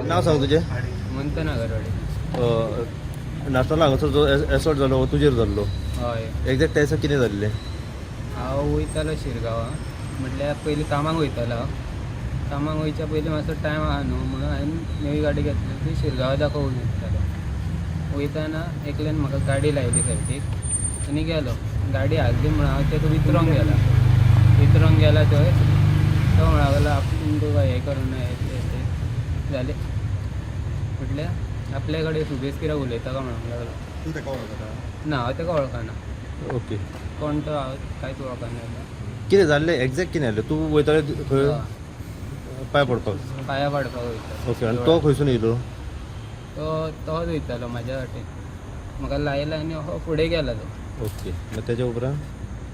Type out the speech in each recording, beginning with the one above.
नाव सांग तुझे म्हणतो ना घरवाडे नाश्ताला हांगासर जो एसोट जालो हो तुजेर जाल्लो हय एक्झॅक्ट टायसा कितें जाल्लें हांव वयतालो शिरगांवा म्हटल्यार पयलीं कामाक वयतालो हांव कामाक वयच्या पयलीं मातसो टायम आहा न्हू म्हणून हांवें नवी गाडी घेतली ती शिरगांवा दाखोवन वयतालो वयताना एकल्यान म्हाका गाडी लायली सायडीक आनी गेलो गाडी हालली म्हणून हांव ताका वितरोंक गेला थंय तो म्हणा लागलो आपूण तुका हें करूं हें जालें म्हटल्यार आपल्या कडेन सुबेज कित्याक उलयता काय म्हणूंक लागलो ना हांव ताका वळखना ओके कोण तो हांव कांयच वळखना कितें जाल्लें एक्झॅक्ट कितें जाल्लें तूं वयताले खंय पांय पडपाक पांया पाडपाक वयता ओके आनी तो खंयसून येयलो तोच वयतालो म्हाज्या वाटेन म्हाका लायला आनी हो फुडें गेला तो ओके मागीर तेच्या उपरांत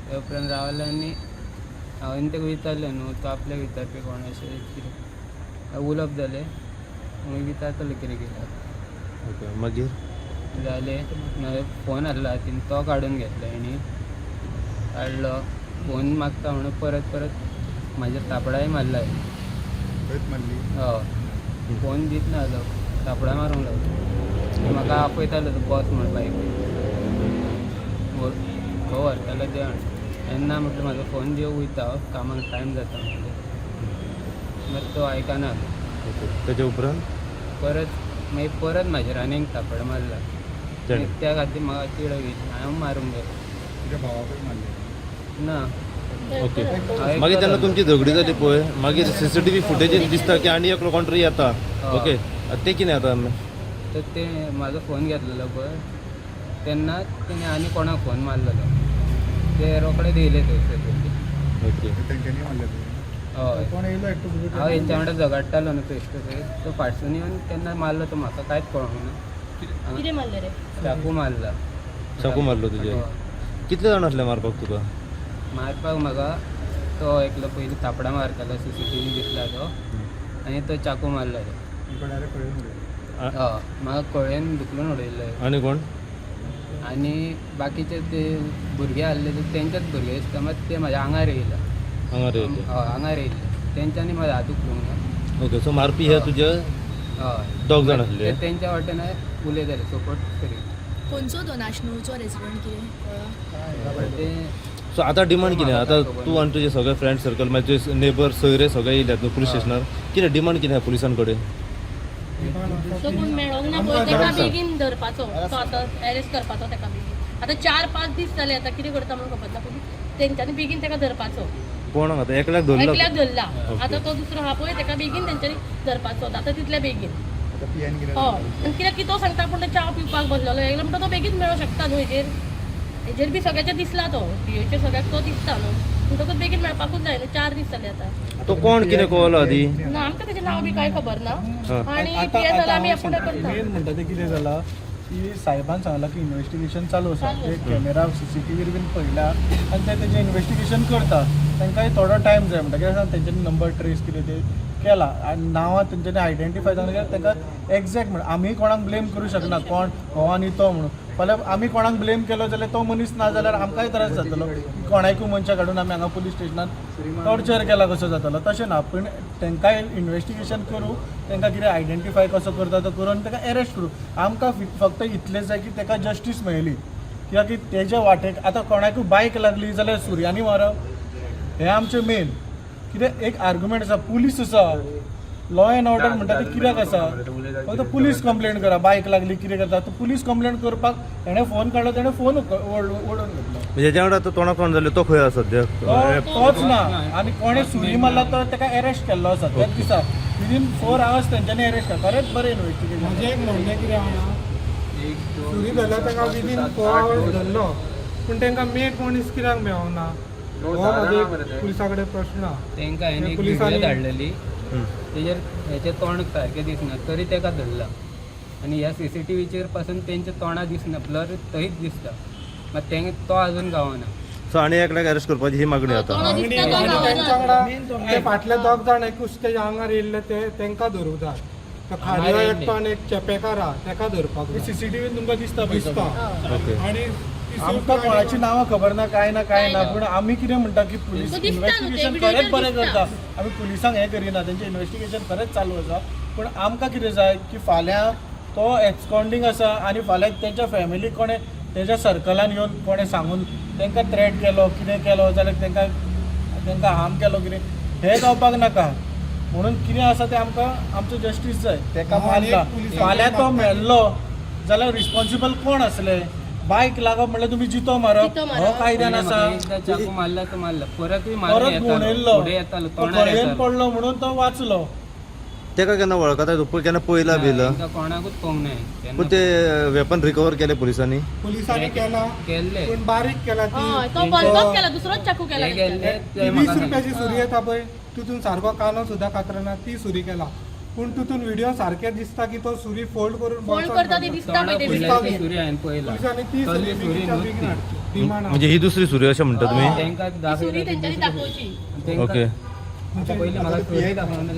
ते उपरांत रावले आनी हांवें ताका विचारलें न्हू तो आपल्याक विचारपी कोण अशें कितें उलोवप जालें मागीर विचारतलो कितें केलां ओके मागीर जालें फोन आहलो हातीन तो काडून घेतलो हेणी काडलो फोन मागता म्हणून परत म्हाज्या तापडाय मारला हय फोन दितना जालो तापडा मारूंक लागलो म्हाका आपयतालो तो बॉस म्हण बायक खंय व्हरतालो देण तेन्ना म्हटलं म्हाजो फोन दिवं वयता कामाक टायम जाता मागीर तो आयकना ओके तेच्या उपरांत परत म्हाजेर आनीक तापड मारला आनी त्या खातीर म्हाका चिड येयली हांव मारूंक गेलो ना ओके मागीर तेन्ना तुमची झगडी जाली पळय मागीर CCTV फुटेजीन दिसता की आनी एकलो कोण तरी येता ओके ते कितें जाता तर ते म्हाजो फोन घेतलेलो पळय तेन्ना तेणे आनी कोणाक फोन मारलेलो ते रोखडे दिले थंय ओके हय हांव हेंच्या वांगडा झगडटालो न्हू फेस टू फेस तो फाटसून येवन तेन्ना मारलो तो म्हाका कांयच कळोंक कितें मारलें रे चाकू मारला चाकू मारलो तुजे कितले जाण आसले मारपाक तुका मारपाक म्हाका तो एकलो पयलीं तापडा मारतालो CCTV दिसला तो आनी तो चाकू मारलो म्हाका कळ्ळेन दुखलून उडयलो आनी कोण आनी बाकीचे ते भुरगे आसले तेंच्याच भुरगे दिसता मात ते म्हाज्या आंगार येयला हांगा रे आंगार येयले तेंच्यांनी म्हाजो हात उखलूंक ना ओके सो मारपी हे तुजे हय दोग जाण आसले तेंच्या वाटेन उलयताले सपोर्ट करी खंयचो तो नाशनूचो रेसिडेंट कितें ते सो आतां डिमांड कितें आतां तूं आनी तुजे सगळे फ्रेंड सर्कल मागीर तुजे नेबर सगळे येयल्यात न्हू पुलीस स्टेशनार कितें डिमांड कितें पुलिसां कडेन तो कोण मेळोंक ना पळय तेका बेगीन धरपाचो तो आतां एरेस्ट करपाचो तेका बेगीन आतां 4-5 दीस जाले आतां कितें करता म्हणून खबर ना पूण तेंच्यांनी बेगीन तेका धरपाचो कोण आतां एकल्याक धरलो एकल्याक धरला आतां तो दुसरो आहा पळय तेका बेगीन तेंच्यांनी धरपाचो आतां तितले बेगीन हय आनी कित्याक की तो सांगता पूण तो च्या पिवपाक बसलेलो एकलो म्हणटा तो बेगीन मेळूं शकता न्हू हेजेर बी सगळ्याचेर दिसला तो टीएचेर सगळ्याक तो दिसता न्हू म्हणटकूच बेगीन मेळपाकूच जाय न्हू 4 दीस जाले आतां तो कोण कितें कळलो आदी ना आमकां तेजें नांव बी कांय खबर ना आनी पीएस जाल्यार आमी फुडें करता मेन म्हणटा ते कितें जालां की साहेबान सांगलां की इन्वेस्टिगेशन चालू आसा ते कॅमेरा CCTVर बीन पळयला आनी ते तेजें इन्वेस्टिगेशन करता तांकांय थोडो टायम जाय म्हणटा कित्याक सांग तेंच्यांनी नंबर ट्रेस कितें ते केला आनी नांवां तेंच्यांनी आयडेंटिफाय जावन तांकां एक्झॅक्ट म्हण आमी कोणाक ब्लेम करूं शकना कोण हो आनी तो म्हणून फाल्यां आमी कोणाक ब्लेम केलो जाल्यार तो मनीस ना जाल्यार आमकांय त्रास जातलो कोणाकूय मनशां काडून आमी हांगा पुलीस स्टेशनान टॉर्चर केला कसो जातलो तशें ना पूण तांकांय इन्वेस्टिगेशन करूं तांकां कितें आयडेंटिफाय कसो करता तो करून ताका एरेस्ट करूं आमकां फक्त इतलें जाय की ताका जस्टीस मेळ्ळी कित्याक की तेज्या वाटेक आतां कोणाकूय बायक लागली जाल्यार सुरयांनी मारप हें आमचें मेन कितें एक आर्ग्युमेंट आसा पुलीस आसा लॉ एंड ऑर्डर म्हणटा ते कित्याक आसा फक्त पुलीस कंप्लेंट करा बायक लागली कितें करता तो पुलीस कंप्लेंट करपाक तेणें फोन काडलो तेणें फोन ओडून घेतलो जेच्या वांगडा तो तोंडाक कोण जाले तो खंय आसा सद्याक तोच ना आनी कोणें सुरी मारला तो ताका एरेस्ट केल्लो आसा त्याच दिसा विदीन 4 hours तेंच्यांनी एरेस्ट केला खरेंच बरें इन्वेस्टिगेशन म्हणजे एक म्हणणें कितें आहा सुरी जाल्यार ताका विदीन 4 hours धरलो पूण तांकां मेन मनीस कित्याक मेळोंक ना हो म्हजो एक पुलिसा कडेन प्रश्न आहा तेंकां हांवें एक व्हिडिओ धाडलेली तेजेर हेचें तोंड सारकें दिसना तरी तेका धरला आनी ह्या CCTVचेर पासून तेंचें तोंडां दिसना ब्लर थंयच दिसता मात तो आजून गावना सो आनी एकल्याक अरेस्ट करपाची ही मागणी आतां तेंच्या वांगडा ते फाटले 2 जाण एकूच तेच्या आंगार येयल्ले ते तांकां धरूंक जाय तो खाडयो एकटो आनी एक चेपेकार आहा ताका धरपाक जाय CCTV तुमकां दिसता ओके आनी आमकां कोणाची नांवां खबर ना काय ना पूण आमी कितें म्हणटा की पुलीस इन्वेस्टिगेशन खरेंच बरें करता आमी पुलिसांक हें करिना तेंचें इन्वेस्टिगेशन खरेंच चालू आसा पूण आमकां कितें जाय की फाल्यां तो एक्सकॉन्डिंग आसा आनी फाल्यां तेंच्या फॅमिलीक कोणें तेज्या सर्कलान येवन कोणें सांगून तांकां थ्रेट केलो कितें केलो जाल्यार तांकां हार्म केलो कितें हें जावपाक नाका. म्हणून कितें आसा तें आमकां आमचो जस्टीस जाय. ताका मानता फाल्यां तो मेल्लो जाल्यार रिस्पॉन्सिबल कोण आसले. बायक लागप म्हणल्यार तुमी जितो मारप हो कायद्यान आसा. एकदा चाकू मारला तो मारला परतूय परत गुंवडायल्लो पुढे येतालो तो तोंडार खळयेन येतालो. पडलो म्हणून तो वाचलो. तेका केन्ना वळखता केन्ना पयला बिल एकदा कोणाकूच पळोवंक नाही पूण ते वेपन रिकवर केले पुलिसांनी. पोलिसांनी केला केल्ले पण बारीक केला हय ती तो बंदच केला दुसरोच चाकू केला हे गेल्ले ते 20 म्हाका रुपयाची सुरी येता पळय तितून सारको कानो सुद्धा कातरना ती सुरी केला. पण तितून व्हिडिओ सारखे दिसता की तो सुरी फोल्ड करून फोन बोल्सांत करता ते घालता. दिसता तोंडा पळय ते फुडल्यान ती व्हिडिओचेर. सुरी हांवें पळयला पोलिसांनी ती तसली सुरी सुरी बेगीच्या न्हूच बेगीन ती. हाडची. डिमांड म्हणजे ही दुसरी सुरी अशें म्हणटा तुम्ही. तांकां ती दाखयला सुरी ती तेंच्यांनी दुसरी दाखोवची. तांकां ओके. आता पयलीं म्हाका सुरी दाखोवना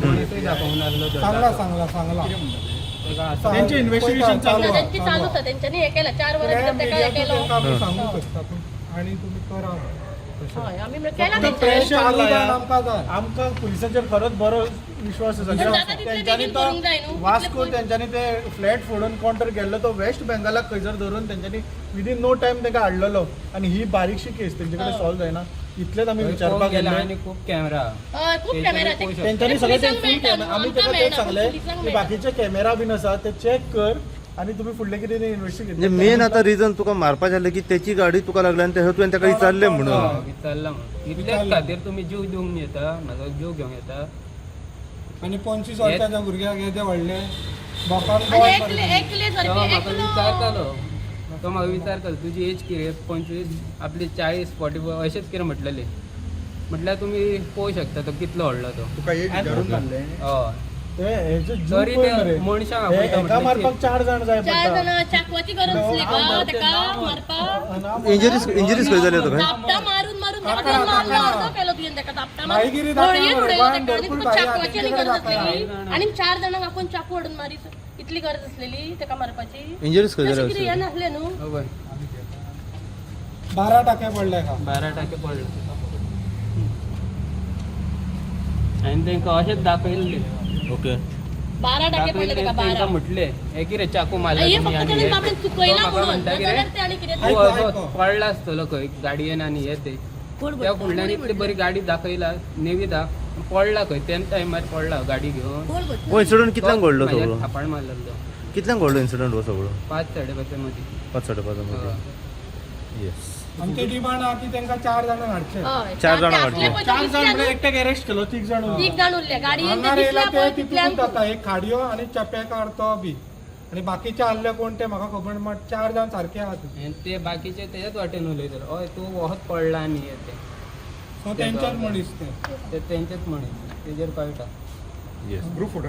मणिसूय दाखोवंक नासलो चांगला चांगला चांगला ताका आसा त्यांचे इन्व्हेस्टिगेशन चालू आहे. त्यांची चालू आसा तेंच्यांनी हे केलं 4 वरां भितर तेका हे केलो. त्यांना आम्ही सांगू शकता पण आणि तुम्ही करा तशें. हय आमी म्हणून केला फक्त तेंच्यांनी. प्रेशर चालू लाया. जावन आमकां जाय. आमकां पुलिसांचेर खरोच बरो विश्वास आसा. पण जाता तितले तेंच्यांनी बेगीन तो करूंक जाय न्हू. वास्को तितले तेंच्यांनी ते फ्लॅट फोडून कोण तर गेल्लो तो वेस्ट बेंगालाक खंयसर धरून तेंच्यांनी विदीन नो टायम ताका हाडलेलो आनी ही बारीकशी केस तेंचे कडेन सॉल्व जायना. इतलेच आमी विचारपाक गेला गेले. आनी खूप कॅमेरा हय खूप कॅमेरा ते. तेंच्यांनी सगळे ते पुलिसांक फूल मेळटा कॅमेरा न्हू, आमी आमकां ताका तेच मेळना, सांगले पुलिसांक की मेळटा. बाकीचे कॅमेरा बीन आसा ते चॅक कर आनी तुमी फुडले कितें ते इन्व्हेस्टिगेट म्हणजे मेन आता रिझन तुका मारपा झालं की त्याची गाडी तुका लागली आणि ते तुवें ताका विचारले म्हणून. विचारला म्हणून इतल्याच खातीर तुमी जीव दिवंक येता म्हाजो जीव घेवंक येता. आणि 25 वर्षाच्या भुरग्याक येदे व्हडले बोकान आनी बॉल एकले तो म्हाका एकलो विचारतालो तो म्हाका विचारतालो तुजी एज कितें 25 आपली 40 45 अशेंच कितें म्हटलेले. म्हटल्यार तुमी पळोवंक शकता तो कितलो व्हडलो तो. हय तरी ते मनशाक आपयता एका म्हटल्यार मारपाक 4 जाण जाय 4 पडटा. जाणां चाकवाची गरज आसली का तेका मारपाक. इंजरीज खंय जाली तुका. दापटा मारून मारून तेका दोन मारलो अर्दो केलो तुवें तेका दापटा माहिगिरी मारून दाखला गळये बरं, उडयलो गोंयान तेका आनी भरपूर तुका भाई चाकवाची आनी आहा, गरज तिकडे आसलेली आनी 4 जाणांक आपूण चाकू ओडून मारी इतली गरज आसलेली तेका मारपाची. इंजरीज खंय तशें कितें जाली हें नासलें न्हू. हय 12 टाके पडले का 12 टाके पडले आनी तांकां अशेंच दाखयल्ले. ओके. 12 टाके पडले तेका 12. तांकां म्हटले हे कितें चाकू मारला हे तुमी फक्त आनी तेणें हे आपणें ते. चुकयला तो म्हाका म्हणून म्हणटा नाजाल्यार कितें ते आनी कितें आयको, तो आयको. पडला आसतलो खंय गाडयेन आनी हे ते त्या फुडल्यान इतली बरी गाडी दाखयला नेविता पडला खंय तेन्ना टायमार पडला गाडी घेवन. हो इन्सिडंट कितल्यांक घडलो सगळो. थापाण मारलेलो कितल्यांक घडलो इन्सिडंट हो सगळो. 5:30 मध्ये 5:30 मध्ये. येस. आणि ते डिमांड आहा की तांकां 4 जाणां हाडचे. हय 4 जाणां ते असले वाटले. पळय 4 ते जाण दिसल्या म्हणजे एकट्याक अरेस्ट केलो 3 जाण न्हू. 3 जाण उरले गाडयेन हांगा ते येयला दिसल्या ते पळय तितून तितल्यांक जाता एक खाडयो आणि चपेकार तो बी आणि बाकीचे आल्ले कोण ते म्हाका खबर ना 4 जाण सारखे आहात. आनी ते बाकीचे तेच्याच वाटेन उलयतले हय तूं वोहत पडला आनी हे ते. सो तेंच्याच मनीस ते ते तेंचेच म्हणे तेजेर कळटा. येस. Group photo